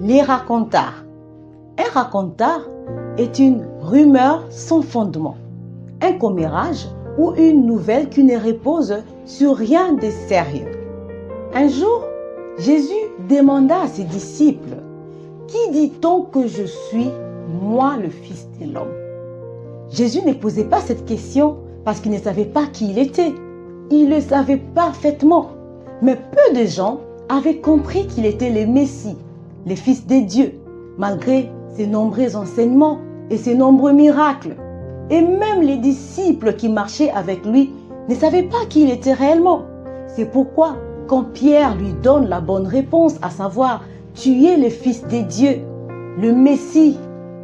Les racontars. Un racontard est une rumeur sans fondement, un commérage ou une nouvelle qui ne repose sur rien de sérieux. Un jour, Jésus demanda à ses disciples, « Qui dit-on que je suis, moi le Fils de l'homme ?» Jésus ne posait pas cette question parce qu'il ne savait pas qui il était. Il le savait parfaitement. Mais peu de gens avaient compris qu'il était le Messie, le Fils de Dieu, malgré ses nombreux enseignements et ses nombreux miracles. Et même les disciples qui marchaient avec lui ne savaient pas qui il était réellement. C'est pourquoi, quand Pierre lui donne la bonne réponse, à savoir « Tu es le Fils de Dieu, le Messie »,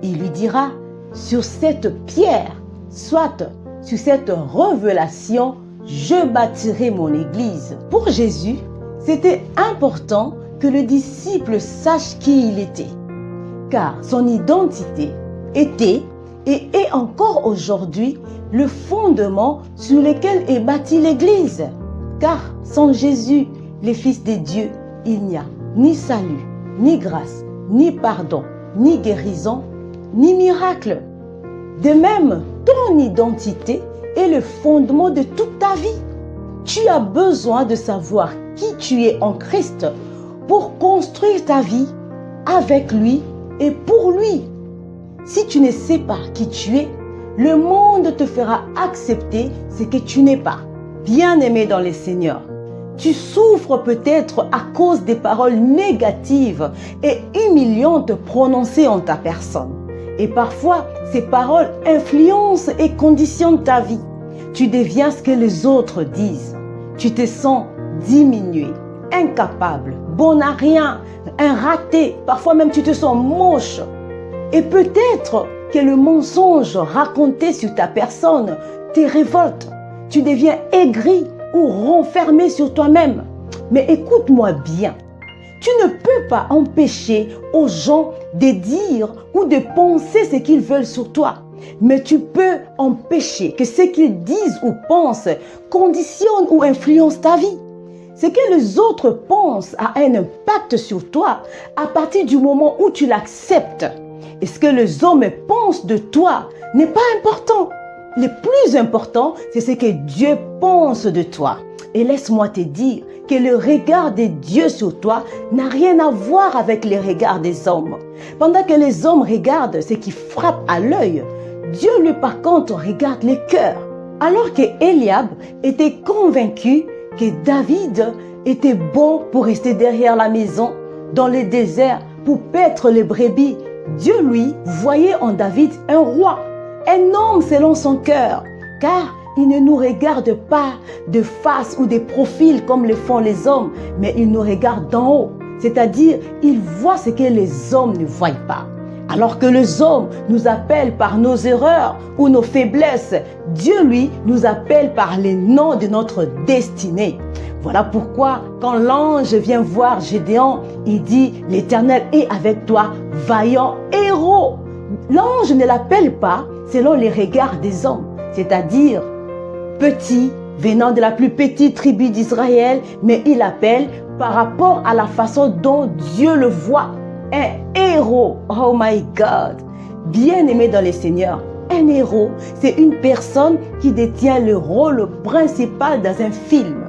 il lui dira « Sur cette pierre, soit sur cette révélation, je bâtirai mon église. » Pour Jésus, c'était important que le disciple sache qui il était, car son identité était et est encore aujourd'hui le fondement sur lequel est bâtie l'Église. Car sans Jésus, le Fils de Dieu, il n'y a ni salut, ni grâce, ni pardon, ni guérison, ni miracle. De même, ton identité est le fondement de toute ta vie. Tu as besoin de savoir qui tu es en Christ pour construire ta vie avec lui et pour lui. Si tu ne sais pas qui tu es, le monde te fera accepter ce que tu n'es pas. Bien-aimé dans le Seigneur, tu souffres peut-être à cause des paroles négatives et humiliantes prononcées en ta personne. Et parfois, ces paroles influencent et conditionnent ta vie. Tu deviens ce que les autres disent. Tu te sens diminué, incapable, bon à rien, un raté. Parfois même, tu te sens moche. Et peut-être que le mensonge raconté sur ta personne te révolte. Tu deviens aigri ou renfermé sur toi-même. Mais écoute-moi bien. Tu ne peux pas empêcher aux gens de dire ou de penser ce qu'ils veulent sur toi. Mais tu peux empêcher que ce qu'ils disent ou pensent conditionne ou influence ta vie. Ce que les autres pensent a un impact sur toi à partir du moment où tu l'acceptes. Et ce que les hommes pensent de toi n'est pas important. Le plus important, c'est ce que Dieu pense de toi. Et laisse-moi te dire que le regard de Dieu sur toi n'a rien à voir avec le regard des hommes. Pendant que les hommes regardent ce qui frappe à l'œil, Dieu lui par contre regarde les cœurs. Alors que Eliab était convaincu que David était bon pour rester derrière la maison, dans le désert, pour paître les brebis, Dieu lui voyait en David un roi, un homme selon son cœur, car il ne nous regarde pas de face ou de profil comme le font les hommes, mais il nous regarde d'en haut, c'est-à-dire il voit ce que les hommes ne voient pas. Alors que les hommes nous appellent par nos erreurs ou nos faiblesses, Dieu, lui, nous appelle par les noms de notre destinée. Voilà pourquoi, quand l'ange vient voir Gédéon, il dit « L'Éternel est avec toi, vaillant héros ». L'ange ne l'appelle pas selon les regards des hommes, c'est-à-dire petit, venant de la plus petite tribu d'Israël, mais il l'appelle par rapport à la façon dont Dieu le voit. Un héros, oh my God! Bien-aimé dans le Seigneur, un héros, c'est une personne qui détient le rôle principal dans un film.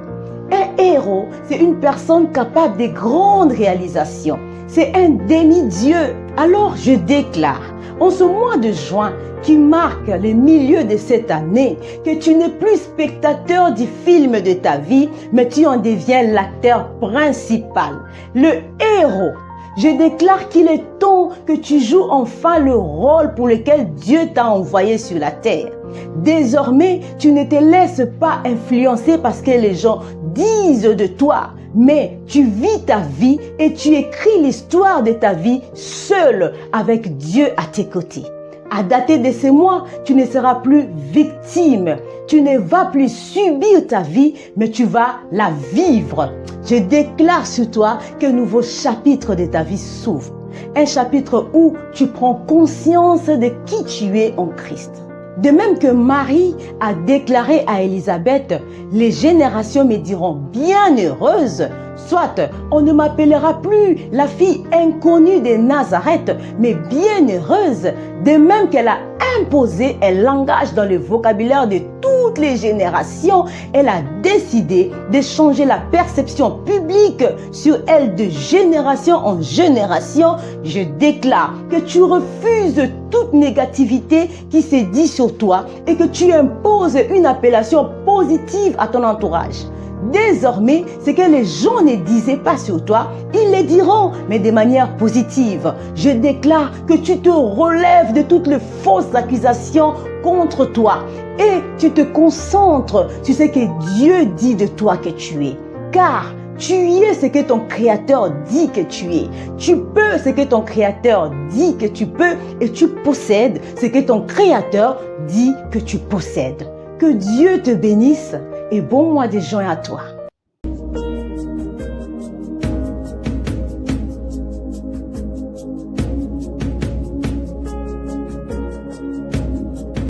Un héros, c'est une personne capable de grandes réalisations. C'est un demi-dieu. Alors je déclare, en ce mois de juin qui marque le milieu de cette année, que tu n'es plus spectateur du film de ta vie, mais tu en deviens l'acteur principal, le héros. Je déclare qu'il est temps que tu joues enfin le rôle pour lequel Dieu t'a envoyé sur la terre. Désormais, tu ne te laisses pas influencer parce que les gens disent de toi, mais tu vis ta vie et tu écris l'histoire de ta vie seul avec Dieu à tes côtés. À dater de ce mois, tu ne seras plus victime. Tu ne vas plus subir ta vie, mais tu vas la vivre. Je déclare sur toi qu'un nouveau chapitre de ta vie s'ouvre. Un chapitre où tu prends conscience de qui tu es en Christ. De même que Marie a déclaré à Élisabeth, les générations me diront bienheureuse, soit on ne m'appellera plus la fille inconnue de Nazareth, mais bienheureuse. De même qu'elle a imposé un langage dans le vocabulaire de toutes les générations, elle a décidé de changer la perception publique sur elle de génération en génération. Je déclare que tu refuses toute négativité qui se dit sur toi et que tu imposes une appellation positive à ton entourage. Désormais, ce que les gens ne disaient pas sur toi, ils le diront, mais de manière positive. Je déclare que tu te relèves de toutes les fausses accusations contre toi et tu te concentres sur ce que Dieu dit de toi que tu es. Car tu es ce que ton Créateur dit que tu es. Tu peux ce que ton Créateur dit que tu peux et tu possèdes ce que ton Créateur dit que tu possèdes. Que Dieu te bénisse et bon mois de juin à toi.